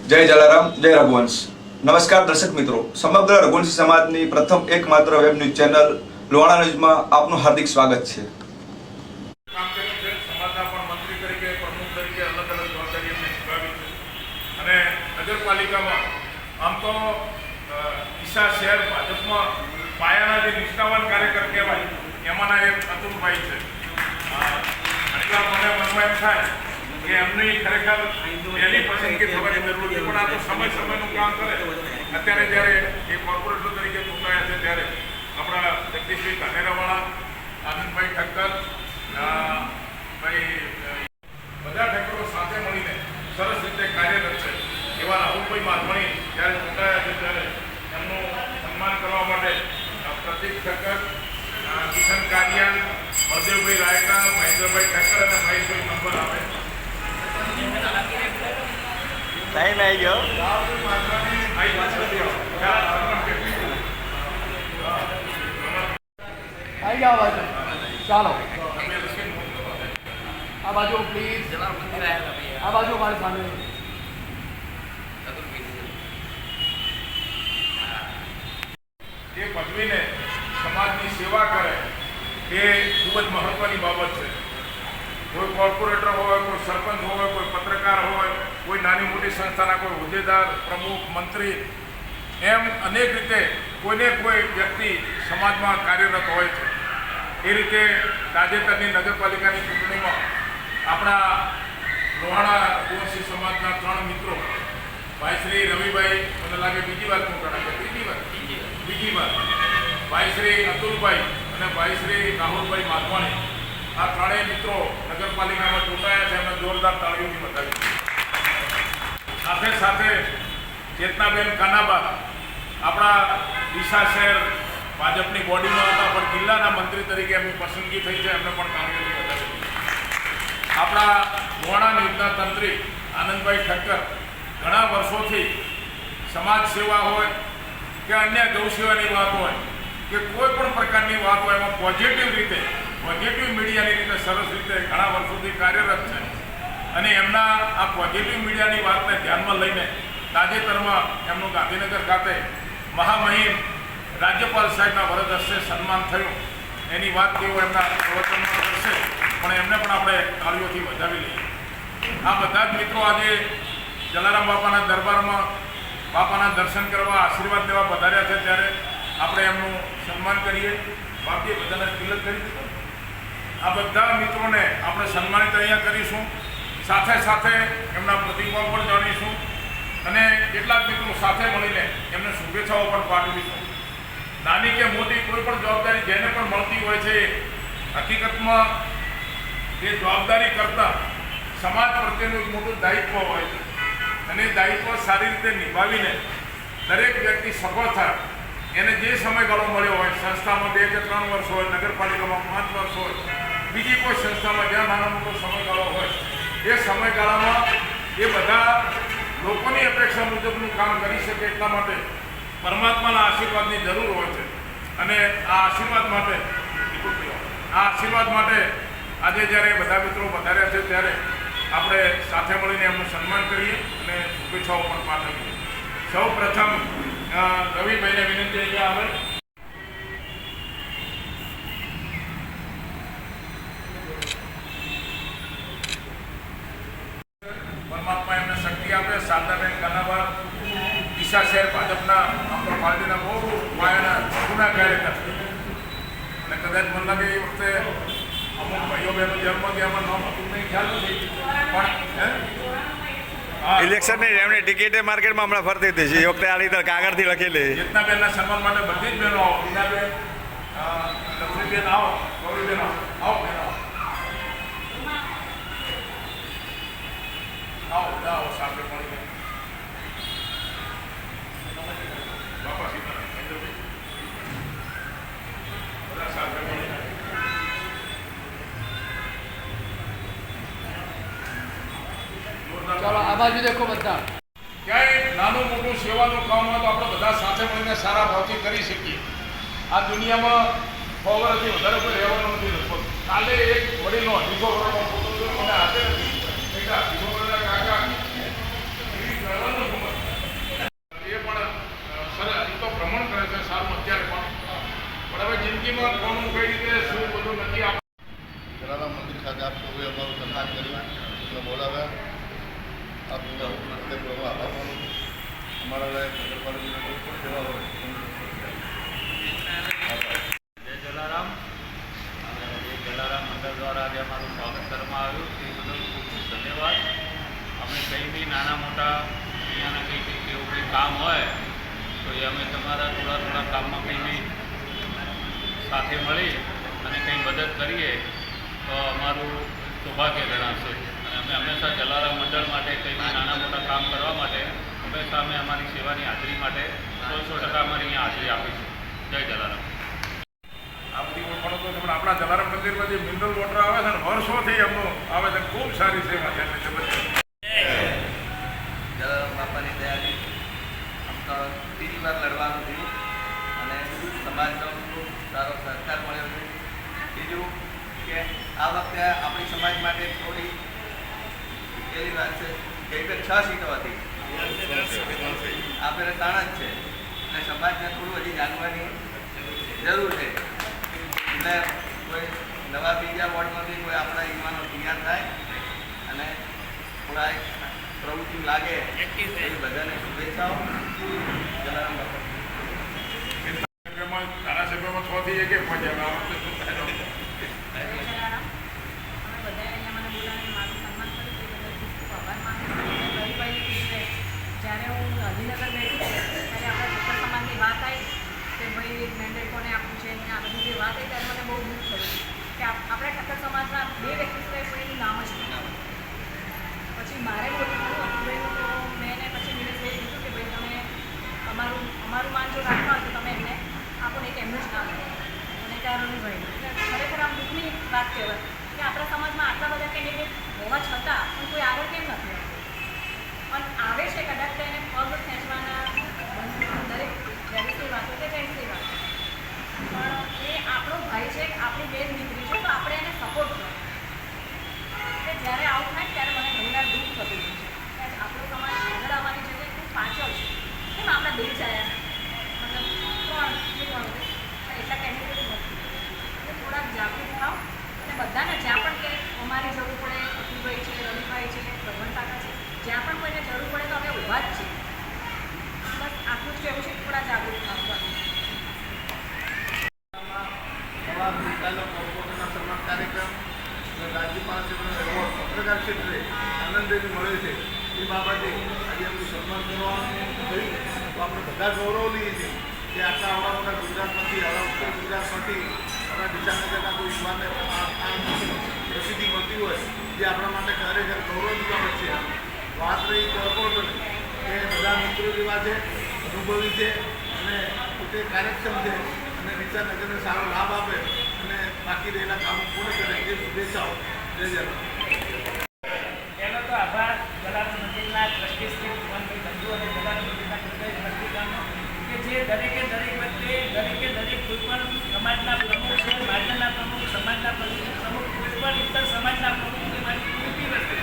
જય જલારામ, જય રઘુવંશ। નમસ્કાર દર્શક મિત્રો, સમગ્ર રઘુવંશી સમાજની પ્રથમ એકમાત્ર વેબ ન્યૂઝ ચેનલ લોહાણા ન્યૂઝમાં આપનું હાર્દિક સ્વાગત છે। નગરપાલિકામાં આમ તો ડીસા શહેર ભાજપમાં પાયાના જે નિષ્ઠાવાન કાર્યકર કહેવાય એમાંના એક અતુલભાઈ છે। એટલે મને મનમાં એમ થાય કે એમની ખરેખર એની પસંદગી થવાની જરૂર છે, પણ આ તો સમયનું કામ કરે। અત્યારે જ્યારે એ કોર્પોરેટર તરીકે ચૂંટાયા છે ત્યારે આપણા જગદીશભાઈ ધાનેરાવાળા, આનંદભાઈ ઠક્કર, બધા ઠક્કરો સાથે મળીને સરસ રીતે કાર્યરત છે। એવા રાહુલભાઈ માધવાણી જ્યારે ચૂંટાયા છે ત્યારે એમનું સન્માન કરવા માટે પ્રતિક ઠક્કર, કિશન કારિયા, બળદેવભાઈ રાયકા, મહેન્દ્રભાઈ ઠક્કર અને મહેશભાઈ નંબર આવે ટાઈમ આવી ગયો। આવી જાઓ બાજુ, ચાલો આ બાજુ પ્લીઝ, આ બાજુ મારી સામે। એ પદવીને સમાજની સેવા કરે એ ખૂબ જ મહત્વની બાબત છે। કોઈ કોર્પોરેટર હોય, કોઈ સરપંચ હોય, કોઈ પત્રકાર હોય, કોઈ નાની મોટી સંસ્થાના કોઈ હોદ્દેદાર, પ્રમુખ, મંત્રી, એમ અનેક રીતે કોઈને કોઈ વ્યક્તિ સમાજમાં કાર્યરત હોય છે। એ રીતે તાજેતરની નગરપાલિકાની ચૂંટણીમાં આપણા લોહાણા રઘુવંશી સમાજના 3 મિત્રો ભાઈ શ્રી રવિભાઈ, મને લાગે બીજી વાર ચૂંટણા બીજી વાર ભાઈ શ્રી અતુલભાઈ અને ભાઈ શ્રી રાહુલભાઈ માધવાણી, આ ત્રણેય મિત્રો નગરપાલિકામાં ચૂંટાયા છે। એમને જોરદાર તાળીઓથી બતાવી। સાથે સાથે ચેતનાબેન કાનાબા આપણા ડીસા શહેર ભાજપની બોડીમાં હતા, પણ જિલ્લાના મંત્રી તરીકે એમની પસંદગી થઈ છે, એમને પણ તાળીઓથી બતાવી। આપણા લોહાણા ન્યૂઝના તંત્રી આનંદભાઈ ઠક્કર ઘણા વર્ષોથી સમાજ સેવા હોય કે અન્ય ગૌ સેવાની વાત હોય કે કોઈ પણ પ્રકારની વાત હોય એમાં પોઝિટિવ મીડિયાની રીતે સરસ રીતે ઘણા વર્ષોથી કાર્યરત છે। અને એમના આ પોઝિટિવ મીડિયાની વાતને ધ્યાનમાં લઈને તાજેતરમાં એમનું ગાંધીનગર ખાતે મહામહિમ રાજ્યપાલ સાહેબના વરદ હસ્તે સન્માન થયું। એની વાત કેવું એમના પ્રવચનમાં કરશે, પણ એમને પણ આપણે તાળીઓથી વધાવી લઈએ। આ બધા જ મિત્રો આજે જલારામ બાપાના દરબારમાં બાપાના દર્શન કરવા, આશીર્વાદ લેવા પધાર્યા છે, ત્યારે આપણે એમનું સન્માન કરીએ। બાકી બધાને તિલક કરી દીધો। આ બધા મિત્રોને આપણે સન્માનિત અહીંયા કરીશું, સાથે સાથે એમના પ્રતિભાવ પણ જાણીશું અને કેટલાક મિત્રો સાથે મળીને એમને શુભેચ્છાઓ પણ પાઠવીશું। નાની કે મોટી કોઈ પણ જવાબદારી જેને પણ મળતી હોય છે, હકીકતમાં એ જવાબદારી કરતાં સમાજ પ્રત્યેનું એક મોટું દાયિત્વ હોય છે અને એ દાયિત્વ સારી રીતે નિભાવીને દરેક વ્યક્તિ સફળ થાય। એને જે સમયગાળો મળ્યો હોય, સંસ્થામાં 2 કે 3 વર્ષ હોય, નગરપાલિકામાં 5 વર્ષ હોય, બીજી કોઈ સંસ્થામાં જ્યાં નાનો મોટો સમયગાળો હોય, એ સમયગાળામાં એ બધા લોકોની અપેક્ષા મુજબનું કામ કરી શકે એટલા માટે પરમાત્માના આશીર્વાદની જરૂર હોય છે। અને આ આશીર્વાદ માટે આજે જ્યારે બધા મિત્રો વધાર્યા છે ત્યારે આપણે સાથે મળીને એમનું સન્માન કરીએ અને શુભેચ્છાઓ પણ પાઠવીએ। સૌ પ્રથમ રવિભાઈને વિનંતી અહીંયા આવે। પરમાત્મા એમને શક્તિ આપે। શારદાબેન કાનાબા ડીસા શહેર ભાજપના આપણા પાર્ટીના બહુ પાયાના જૂના કાર્યકર, અને કદાચ મને લાગે એ વખતે અમુક ભાઈઓ બહેનો જન્મ થયામાં નામ હતું નહીં, ખ્યાલ નથી, પણ ઇલેક્શનની એમની ટિકિટે માર્કેટમાં હમણાં ફરતી હતી, એ વખતે આ રીતે કાગળથી લખેલી। ચેતનાબેનના સન્માન માટે બધી જ બહેનો આવો, બીનાબેન, લક્ષ્મીબેન આવો, ગૌરીબેન આવો, આવો સાથે મળીને બાપા સીતારામ બધા સાથે મળીને ચાલો આ બાજુ દેખો બધા। ક્યાંય નાનું મોટું સેવાનું કામ હોય તો આપણે બધા સાથે મળીને સારા ભાવથી કરી શકીએ। આ દુનિયામાં 100 વર્ષથી વધારે કોઈ રહેવાનું નથી લગભગ। કાલે એક વડીલનો 250 વર્ષનો ફોટો મને હાથે નથી, કાકા એવી કરવાનું અમારા લાયક નગરપાલિકાની કોઈ પણ સેવા હોય જય જલારામ અને એ જલારામ મંડળ દ્વારા આજે અમારું સ્વાગત કરવામાં આવ્યું તે બદલ ખૂબ ખૂબ ધન્યવાદ. અમે કંઈ બી નાના મોટા અહીંયાના કંઈ એવું કંઈ કામ હોય તો એ અમે તમારા થોડા કામમાં કંઈ બી સાથે મળી અને કંઈ મદદ કરીએ તો અમારું સૌભાગ્ય ગણાશે. અને અમે હંમેશા જલારામ મંડળ માટે કંઈ બી નાના મોટા કામ કરવા માટે હંમેશા અમે અમારી સેવાની હાજરી માટે 100% અમારી અહીંયા હાજરી આપીશું. જય જલારામ. આ બધી ઓળખાણો તો પણ આપણા જલારામ મંદિરમાં જે મિનરલ વોટર આવે છે ને વર્ષોથી એમનું આવે છે, ખૂબ સારી સેવા છે એટલે જબરજસ્ત. જલારામ બાપાની દયાથી આમ તો ત્રીજી વાર લડવાનું થયું અને સમાજનો ખૂબ સારો સહકાર મળ્યો છે. બીજું કે આ વખતે આપણી સમાજ માટે થોડી પેલી વાત છે કે 6 સીટો હતી, આ પહેલે 3 જ છે અને સમાજને થોડું હજી જાણવાની જરૂર છે. એટલે કોઈ નવા બીજા વોર્ડમાંથી કોઈ આપણા યુવાનો તૈયાર થાય અને થોડા એક પ્રવૃત્તિ લાગે એવી બધાને શુભેચ્છાઓ. જલારામ બાપા. ધારાસભ્યમાં 6 થી 1 પહોંચ્યા. આ વખતે શું થાય? જલારામ અમે બધાએ અહીંયા મને બોલાવીને મારું સન્માન કર્યું તે બદલ ખૂબ ખૂબ આભાર માનું છું. ગરીબાઈ કીધું જ્યારે હું ગાંધીનગર બેઠી ત્યારે આપણા ઠક્કર સમાજની વાત આવી કે ભાઈ મેન્ડેટ કોને આપવું છે અને આ બધી જે વાત આવી ત્યારે મને બહુ દુઃખ થયું કે આપણા ઠક્કર સમાજના 2 વ્યક્તિ સિવાય કોઈનું નામ જ નહીં. પછી મારે બોલવું હતું ભાઈ તો મેં એને પછી નિલેશભાઈએ કીધું કે ભાઈ તમે અમારું માન જો રાખવા હોય તો તમે એમને આપો ને એક એમનું જ નામ અને કારણભાઈ એટલે ખરેખર આમ દુઃખની વાત કહેવાય કે આપણા સમાજમાં આટલા બધા કેન્ડિડેટ હોવા છતાં પણ કોઈ આગળ કેમ નથી આવતું. પણ આવે છે કદાચ તો એને પગ ખેંચવાના દરેક લેડીઝની વાત હોય કે જેન્ટ્સની વાત પણ એ આપણો ભાઈ છે, આપણી બેન દીકરી છે તો આપણે એને સપોર્ટ કરો. કે જ્યારે આવું થાય ત્યારે મને ઘણીવાર દુઃખ થતું હોય છે કે આપણો સમાજ આગળ આવવાની જગ્યાએ ખૂબ પાછળ છે. કેમ આપણા બે જાય મતલબ 3 એટલા કેન્ડિડેટ નથી એટલે થોડાક જાગૃત થાવ અને બધાને જ્યાં પણ કે અમારી જરૂર પડે અતુલભાઈ છે, રવિભાઈ છે, ભગવાન કાકા છે, જ્યાં પણ કોઈને જરૂર પડે તો અમે ઊભા જ છીએ. બસ આટલું જ કહેવું છે, થોડા જાગૃત થાવ. નવા વિસ્તારનો કોર્પોરેશનના સન્માન કાર્યક્રમ અને રાજ્યપાલશ્રીનો એવોર્ડ પત્રકાર ક્ષેત્રે આનંદભાઈને મળે છે એ બાબતે આજે એમનું સન્માન કરવાનું થયું તો આપણે બધા ગૌરવ લઈએ છીએ કે આટલા આવડા મોટા ગુજરાતમાંથી ઉત્તર ગુજરાતમાંથી આપણા દિશાનગરના કોઈ યુવાનને આ પ્રસિદ્ધિ મળતી હોય જે આપણા માટે ખરેખર ગૌરવની બાબત છે. વાત રહી કોર્પોરેટરની એ બધા મિત્રો જેવા છે, અનુભવી છે અને પોતે કાર્યક્ષમ છે અને વિચારનગરને સારો લાભ આપે અને બાકી રહેલા કામો પૂર્ણ કરે એ શુભેચ્છાઓ. જય જલારામ. એનો તો આભાર જલારામ મંદિરના ટ્રસ્ટી શ્રી ભુવનભાઈ બંધુ અને જલારામ મંદિરના ટ્રસ્ટીગણનો કે જે દરેક વખતે દરેક કોઈ પણ સમાજના પ્રમુખ છે, મહાજનના પ્રમુખ, સમાજના પ્રમુખ, કોઈ પણ ઇતર સમાજના પ્રમુખની મારી પૂરતી વસ્તુ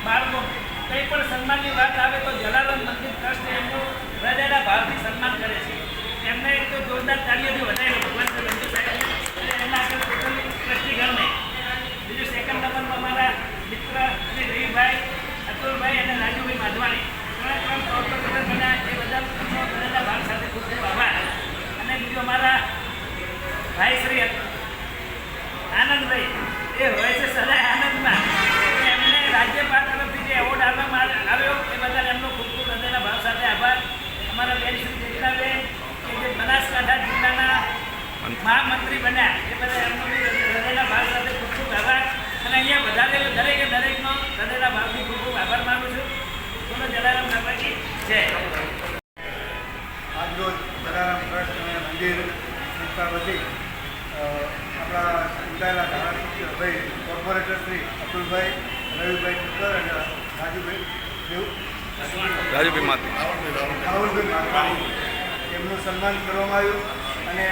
બાળકો કંઈ પણ સન્માનની વાત આવે તો જલારામ મંદિર ટ્રસ્ટ એમનું હૃદયના ભાવથી સન્માન કરે છે. એમને એક તો જોરદાર તાળીઓથી વધારેલું ભગવાનભાઈ બંધુ સાહેબ અને એના આગળ ટોટલી ટ્રસ્ટીગણને. બીજું સેકન્ડ નંબરમાં અમારા મિત્ર અને રવિભાઈ, અતુલભાઈ અને રાજુભાઈ માધવાણી 3 કોર્પોરેટર બન્યા એ બધા બધાના ભાગ સાથે ખૂબ ખૂબ આભાર. અને બીજું અમારા ભાઈ શ્રી આનંદભાઈ એ હોય છે સદાય આનંદમાં એમને રાજ્યપાલ તરફથી જે એવોર્ડ આપવામાં આવ્યો એ બદલ એમનો ખૂબ ખૂબ હૃદયના ભાવ સાથે આભાર. અમારા બેન શ્રી જેઠાબેન કે જે બનાસકાંઠા જિલ્લાના મહામંત્રી બન્યા એ બધા એમનો બી હૃદયના ભાવ સાથે ખૂબ ખૂબ આભાર. અને અહીંયા બધા દરેકનો હૃદયના ભાવથી ખૂબ ખૂબ આભાર માનું છું. બોલો જલારામ બાપાજી જય. આજરોજ જલારામ ટ્રસ્ટ અને મંદિર સંસ્થા વતી આપણા ચૂંટાયેલા ધારાસભ્ય ભાઈ કોર્પોરેટર શ્રી અતુલભાઈ, રવિભાઈ ઠક્કર અને રાજુભાઈ માત રાહુલભાઈ માધવાણી એમનું સન્માન કરવામાં આવ્યું અને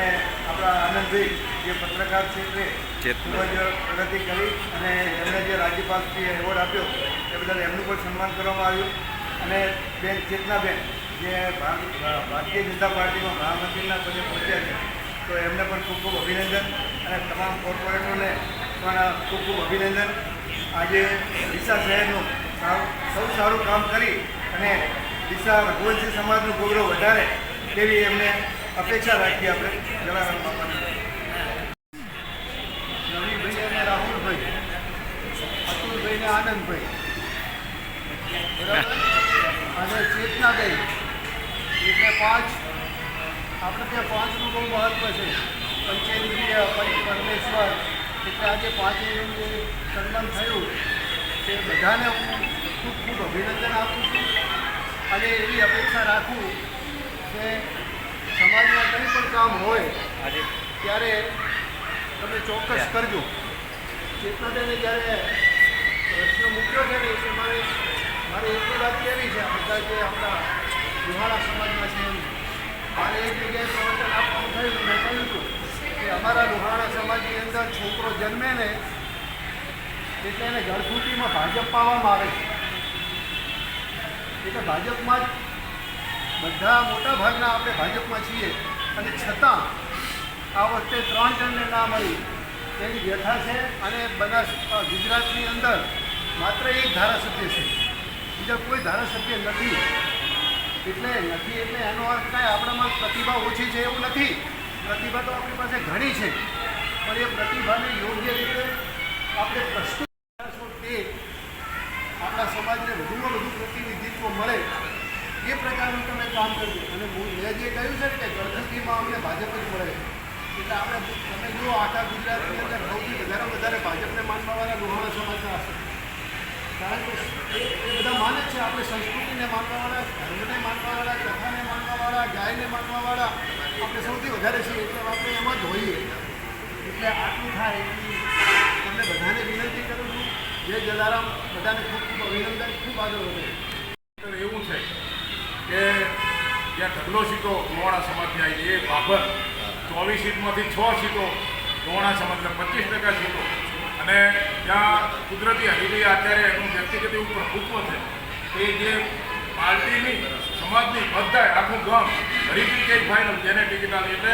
આપણા આનંદભાઈ જે પત્રકાર ક્ષેત્રે ખૂબ જ પ્રગતિ કરી અને એમને જે રાજ્યપાલશ્રીએ એવોર્ડ આપ્યો એ બદલ એમનું પણ સન્માન કરવામાં આવ્યું. અને બેન ચેતનાબેન જે ભારતીય જનતા પાર્ટીમાં મહામંત્રીના પદે પહોંચ્યા છે તો એમને પણ ખૂબ ખૂબ અભિનંદન અને તમામ કોર્પોરેટરોને પણ ખૂબ ખૂબ અભિનંદન. આજે ડીસા શહેરનું સૌ સારું કામ કરી અને ડીસા રઘુવંશી સમાજનું ગૌરવ વધારે તેવી એમને અપેક્ષા રાખીએ આપણે જલારામ બાપાની. રવિભાઈ અને રાહુલભાઈ, અતુલભાઈ ને આનંદભાઈ, બરાબર, અને ચેતનાબેન, એટલે 5. આપણે ત્યાં 5નું બહુ મહત્વ છે. પંચેન્દ્રિય પરમેશ્વર, એટલે આજે 5 જે સન્માન થયું તે બધાને હું ખૂબ ખૂબ અભિનંદન આપું છું અને એવી અપેક્ષા રાખું કે સમાજમાં કંઈ પણ કામ હોય ત્યારે તમે ચોક્કસ કરજો. ચેતનાબેને જ્યારે પ્રશ્ન મૂક્યો છે ને એ મારે એટલી વાત કહેવી છે બધા જે આપણા લુહાણા સમાજમાં છે એમ. મારે એક જગ્યાએ પ્રવચન આપવાનું થયું, મેં કહ્યું હતું કે અમારા લુહાણા સમાજની અંદર છોકરો જન્મે ને એટલે એને ગળથૂટીમાં ભાજપ પાવામાં આવે છે. એટલે ભાજપમાં જ બધા મોટા ભાગના આપણે ભાજપમાં છીએ અને છતાં આ વખતે 3 જણને ના મળી તેની વ્યથા છે. અને ગુજરાતની અંદર માત્ર 1 ધારાસભ્ય છે, બીજા કોઈ ધારાસભ્ય નથી. એટલે એનો અર્થ કાંઈ આપણામાં પ્રતિભા ઓછી છે એવું નથી. પ્રતિભા તો આપણી પાસે ઘણી છે, પણ એ પ્રતિભાને યોગ્ય રીતે આપણે પ્રસ્તુત તે આપણા સમાજને વધુમાં વધુ પ્રતિનિધિત્વ મળે એ પ્રકારનું તમે કામ કરજો. અને મેં જે કહ્યું છે ને કે ગણતરીમાં અમને ભાજપ જ મળે છે, એટલે આપણે તમે જુઓ આખા ગુજરાતની અંદર સૌથી વધારે ભાજપને માનવાવાળા લુહાણા સમાજના હશે. કારણ કે એ બધા માને છે આપણે સંસ્કૃતિને માનવાવાળા, ધર્મને માનવાવાળા, કથાને માનવાવાળા, ગાયને માનવાવાળા આપણે સૌથી વધારે છીએ. એટલે આપણે એમાં જ હોઈએ. એટલે આટલું થાય એટલી તમને બધાને વિનંતી કરું છું. જય જલારામ, બધાને ખૂબ ખૂબ અભિનંદન, ખૂબ આગળ વધે. એવું છે કે જ્યાં ઢગલો સીટો લોહાણા સમાજની આવી છે, એ બાબર 24 સીટમાંથી 6 સીટો લોહાણા સમાજને 25% સીટો, અને જ્યાં કુદરતી હરીફાઈ અત્યારે એનું વ્યક્તિગત એવું પ્રભુત્વ છે કે જે પાર્ટીની સમાજની બધાય આખું ગામ હરીફી કે ફાઇનલ જેને ટિકિટ આવી, એટલે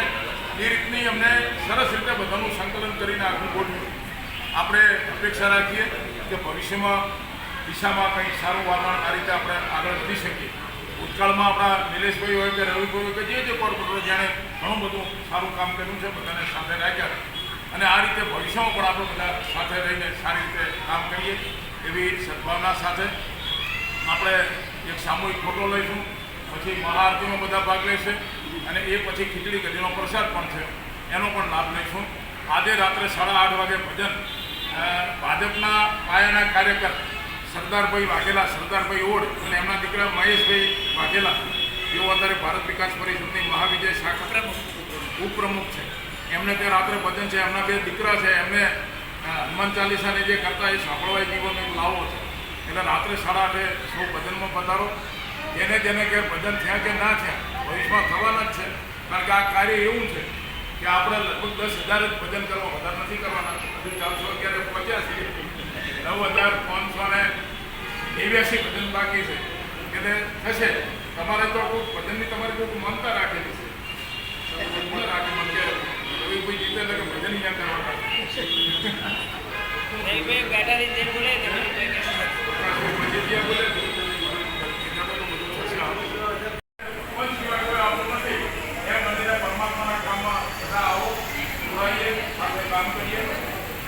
એ રીતની અમને સરસ રીતે બધાનું સંકલન કરીને આખું ગોઠવ્યું. આપણે અપેક્ષા રાખીએ કે ભવિષ્યમાં દિશામાં કંઈક સારું વાતાવરણ આ રીતે આપણે આગળ વધી શકીએ. ભૂતકાળમાં આપણા નિલેશભાઈ હોય કે રવિભાઈ હોય કે જે કોર્પોરેટરો જેણે ઘણું બધું સારું કામ કર્યું છે, બધાને સાથે રાખ્યા, અને આ રીતે ભવિષ્યમાં પણ આપણે બધા સાથે રહીને સારી રીતે કામ કરીએ એવી સદભાવના સાથે આપણે એક સામૂહિક ફોટો લઈશું. પછી મહાઆરતીમાં બધા ભાગ લેશે અને એ પછી ખીચડી કઢીનો પ્રસાદ પણ છે, એનો પણ લાભ લઈશું. આજે રાત્રે 8:30 વાગે ભજન ભાજપના પાયાના કાર્યકર સરદારભાઈ વાઘેલા, સરદારભાઈ ઓડ અને એમના દીકરા મહેશભાઈ વાઘેલા, જેઓ અત્યારે ભારત વિકાસ પરિષદની મહાવિજય શાખા ઉપપ્રમુખ છે, એમને ત્યાં રાત્રે ભજન છે. એમના 2 દીકરા છે, એમને હનુમાન ચાલીસાને જે કરતા એ સાંભળવા જીવનનો એક લાવો છે. એટલે રાત્રે 8:30 સૌ ભજનમાં પધારો. જેને કે ભજન થયા કે ના થયા, ભવિષ્યમાં થવાના જ છે. કારણ કે આ કાર્ય એવું છે કે આપણે લગભગ 10,000 જ ભજન કરવા, વધારે નથી કરવાના. હજુ 411 પહોંચ્યા છીએ, 9,589 ભજન બાકી છે. એટલે થશે. તમારે તો કોઈ ભજનની તમારી કોઈ મમતા રાખેલી છે, રાખે મને કે કોઈ જીતે એટલે કે ભજન અહીંયા કરવાના. પરમાત્માના કામમાં બધા આવો, જોડાઈએ, સાથે કામ કરીએ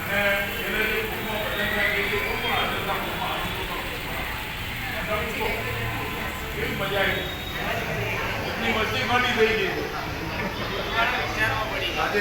અને એને જે ગ્રુપમાં ભજન થાય એ પણ હાજરના ગ્રુપમાં કેવી મજા આવી. એટલી વસ્તી ઘટી થઈ ગઈ આજે.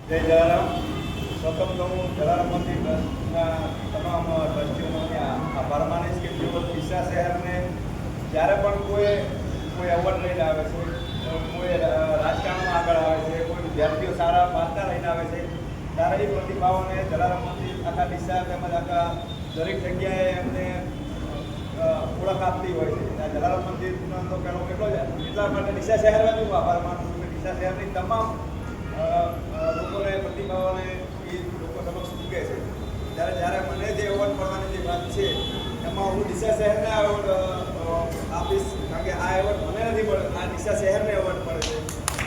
જય જલારામ. પ્રથમ તો હું જલારામ મંદિર ટ્રસ્ટના તમામ ટ્રસ્ટીઓનો આભાર માનીશ કે જેઓ ડીસા શહેરને જ્યારે પણ કોઈ એવોર્ડ લઈને આવે છે, કોઈ રાજકારણમાં આગળ આવે છે, કોઈ વિદ્યાર્થીઓ સારા પાસના લઈને આવે છે, ત્યારે એ પ્રતિભાઓને જલારામ મંદિર આખા ડીસા તેમજ આખા દરેક જગ્યાએ એમને ઓળખ આપતી હોય છે. ત્યાં જલારામ મંદિરનો તો પેલો કેટલો છે, એટલા માટે ડીસા શહેરમાં હું આભાર માનું છું કે ડીસા શહેરની તમામ લોકોને પ્રતિભાઓને એ લોકો સમક્ષ મૂકે છે. જ્યારે મને જે એવોર્ડ મળવાની જે વાત છે એમાં હું ડીસા શહેરને એવોર્ડ આપીશ, કારણ કે આ એવોર્ડ મને નથી મળ્યો, આ ડીસા શહેરને એવોર્ડ મળે છે.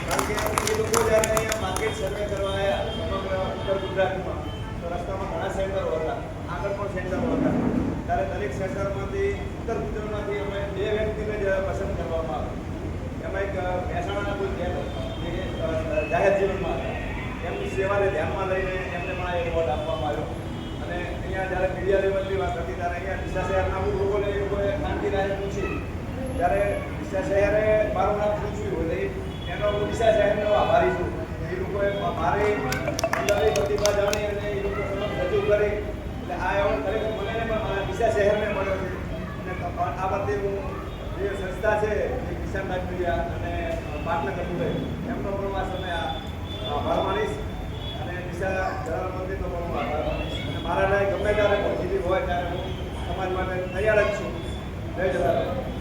કારણ કે એ લોકો જ્યારે અહીંયા માર્કેટ સર્વે કરવા આવ્યા સમગ્ર ઉત્તર ગુજરાતમાં, તો રસ્તામાં ઘણા સેન્ટરો હતા, આગળ પણ સેન્ટરો હતા. ત્યારે દરેક સેન્ટરમાંથી ઉત્તર ગુજરાતમાંથી અમે 2 વ્યક્તિને જ પસંદ કરવામાં આવ્યા. એમાં એક મહેસાણાના કોઈ જે જાહેર જીવનમાં હતા, એમની સેવાને ધ્યાનમાં લઈને એમને પણ આ એવોર્ડ આપવામાં આવ્યો. અને અહીંયા જ્યારે મીડિયા લેવલની વાત હતી ત્યારે અહીંયા ડીસા શહેરના અમુક લોકોને એ લોકોએ શાંતિરાયે પૂછી, જ્યારે ડીસા શહેરે મારું નામ પૂછ્યું એટલે એનો હું ડીસા શહેરનો આભારી છું. એ લોકોએ મારી અંદરની પ્રતિભા જાણી અને એ લોકો સમક્ષ રજૂ કરી, એટલે આ એવોર્ડ ખરેખર મને પણ મારા ડીસા શહેરને મળ્યો છે. અને આ બાબતે હું જે સંસ્થા છે એ કિસાન રાજ્યા અને પાટનગર દુબઈ એમનો પણ આ સમય આભાર માનીશ, અને ડીસા જલારામ મંદિરનો પણ હું આભાર માનીશ. અને મારા લાયક ગમે ત્યારે પોઝિટિવ હોય ત્યારે હું સમાજ માટે તૈયાર જ છું. જય જલારામ.